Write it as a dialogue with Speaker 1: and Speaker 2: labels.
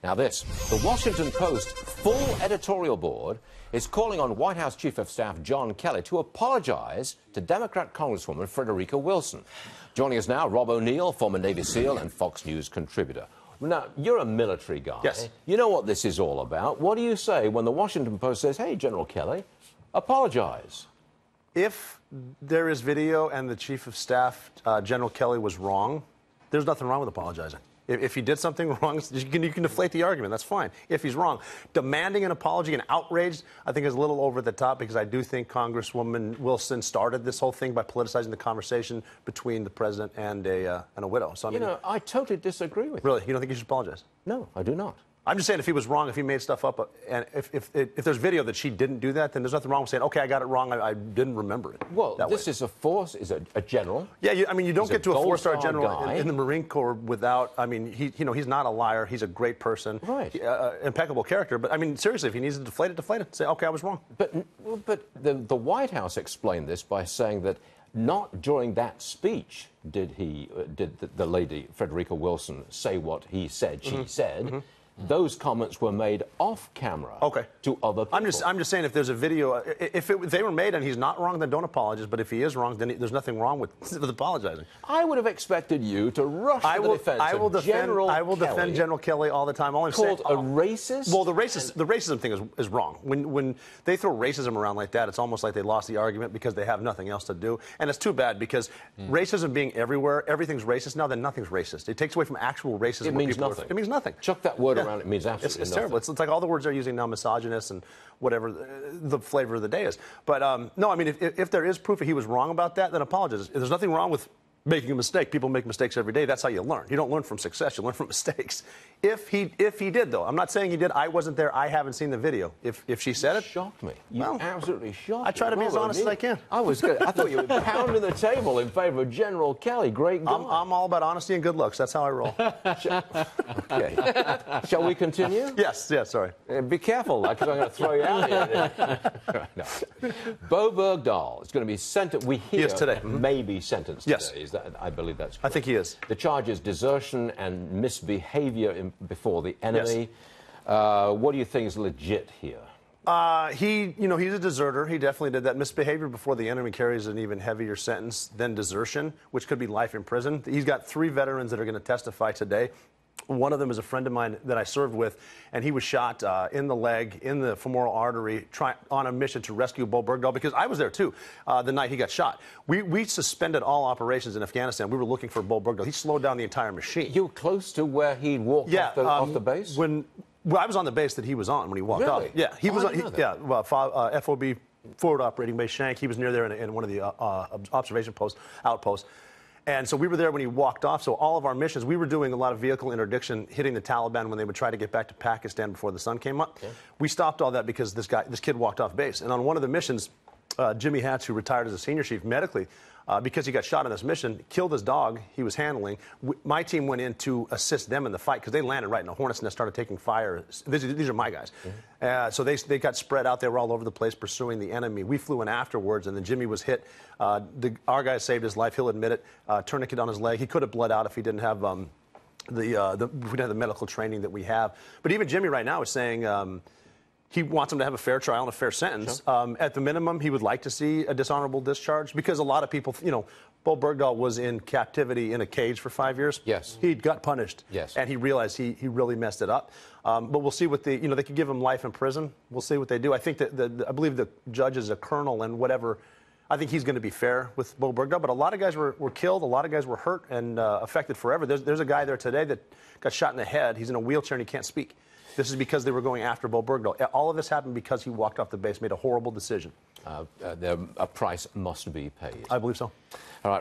Speaker 1: Now this, the Washington Post full editorial board is calling on White House Chief of Staff John Kelly to apologize to Democrat Congresswoman Frederica Wilson. Joining us now, Rob O'Neill, former Navy SEAL and Fox News contributor. Now, you're a military guy.
Speaker 2: Yes.
Speaker 1: You know what this is all about. What do you say when the Washington Post says, hey, General Kelly, apologize?
Speaker 2: If there is video and the Chief of Staff, General Kelly, was wrong, there's nothing wrong with apologizing. If he did something wrong, you can deflate the argument. That's fine. If he's wrong, demanding an apology and outraged, I think is a little over the top, because I do think Congresswoman Wilson started this whole thing by politicizing the conversation between the president and a widow. So, I mean,
Speaker 1: I totally disagree with you.
Speaker 2: Really? You don't think he should apologize?
Speaker 1: No, I do not.
Speaker 2: I'm just saying, if he was wrong, if he made stuff up, and if there's video that she didn't do that, then there's nothing wrong with saying, okay, I got it wrong, I didn't remember it.
Speaker 1: Well, this is a general.
Speaker 2: Yeah, you don't get to a four-star general
Speaker 1: guy
Speaker 2: in the Marine Corps without, he's not a liar, he's a great person.
Speaker 1: Right.
Speaker 2: Impeccable character, but, seriously, if he needs to deflate it. Say, okay, I was wrong.
Speaker 1: But the White House explained this by saying that not during that speech did the lady, Frederica Wilson, say what he said, she said. Mm-hmm. Those comments were made off camera to other people.
Speaker 2: I'm just saying, if there's a video, if they were made and he's not wrong, then don't apologize. But if he is wrong, then there's nothing wrong with apologizing.
Speaker 1: I would have expected you to rush to the defense of General Kelly.
Speaker 2: I will defend General Kelly all the time. All I'm
Speaker 1: called
Speaker 2: saying,
Speaker 1: a racist?
Speaker 2: Well, the racism thing is wrong. When they throw racism around like that, it's almost like they lost the argument because they have nothing else to do. And it's too bad, because racism being everywhere, everything's racist now, then nothing's racist. It takes away from actual racism.
Speaker 1: It means nothing.
Speaker 2: It means nothing.
Speaker 1: Chuck that word around, it means absolutely
Speaker 2: it's
Speaker 1: nothing.
Speaker 2: terrible. It's like all the words they're using now, misogynist and whatever the flavor of the day is. But, no, if there is proof that he was wrong about that, then apologize. There's nothing wrong with making a mistake. People make mistakes every day. That's how you learn. You don't learn from success. You learn from mistakes. If he did, though, I'm not saying he did. I wasn't there. I haven't seen the video. If she said it,
Speaker 1: shocked me. You absolutely shocked me.
Speaker 2: I try to be as honest as I can.
Speaker 1: I thought you were pounding the table in favor of General Kelly. Great guy.
Speaker 2: I'm all about honesty and good looks. That's how I roll.
Speaker 1: Okay. Shall we continue?
Speaker 2: Yes. Sorry.
Speaker 1: Be careful, because I'm going to throw you out here. No. Bowe Bergdahl is going to be sentenced.
Speaker 2: He is today.
Speaker 1: May be sentenced today.
Speaker 2: Yes.
Speaker 1: I believe that's correct.
Speaker 2: I think he is.
Speaker 1: The charge is desertion and misbehavior before the enemy. Yes. What do you think is legit here?
Speaker 2: He's a deserter. He definitely did that. Misbehavior before the enemy carries an even heavier sentence than desertion, which could be life in prison. He's got 3 veterans that are going to testify today. One of them is a friend of mine that I served with, and he was shot in the leg, in the femoral artery, on a mission to rescue Bowe Bergdahl, because I was there, too, the night he got shot. We suspended all operations in Afghanistan. We were looking for Bowe Bergdahl. He slowed down the entire machine.
Speaker 1: You were close to where he walked off the base?
Speaker 2: I was on the base that he was on when he walked off. Yeah, he was on. FOB, Forward Operating Base Shank. He was near there in one of the observation outposts. And so we were there when he walked off. So all of our missions, we were doing a lot of vehicle interdiction, hitting the Taliban when they would try to get back to Pakistan before the sun came up. Okay. We stopped all that because this kid walked off base. And on one of the missions, Jimmy Hatch, who retired as a senior chief medically, because he got shot on this mission, killed his dog he was handling. My team went in to assist them in the fight, because they landed right in a hornet's nest, started taking fire. These are my guys. Mm-hmm. So they got spread out. They were all over the place pursuing the enemy. We flew in afterwards, and then Jimmy was hit. Our guy saved his life. He'll admit it. Tourniquet on his leg. He could have bled out if he didn't have the medical training that we have. But even Jimmy right now is saying he wants him to have a fair trial and a fair sentence. Sure. At the minimum, he would like to see a dishonorable discharge, because a lot of people, Bowe Bergdahl was in captivity in a cage for 5 years.
Speaker 1: Yes.
Speaker 2: He got punished.
Speaker 1: Yes.
Speaker 2: And he realized he really messed it up. But we'll see what they could give him life in prison. We'll see what they do. I think that I believe the judge is a colonel and whatever. I think he's going to be fair with Bowe Bergdahl. But a lot of guys were killed. A lot of guys were hurt and affected forever. There's a guy there today that got shot in the head. He's in a wheelchair and he can't speak. This is because they were going after Bowe Bergdahl. All of this happened because he walked off the base, made a horrible decision.
Speaker 1: A price must be paid.
Speaker 2: I believe so.
Speaker 1: All right.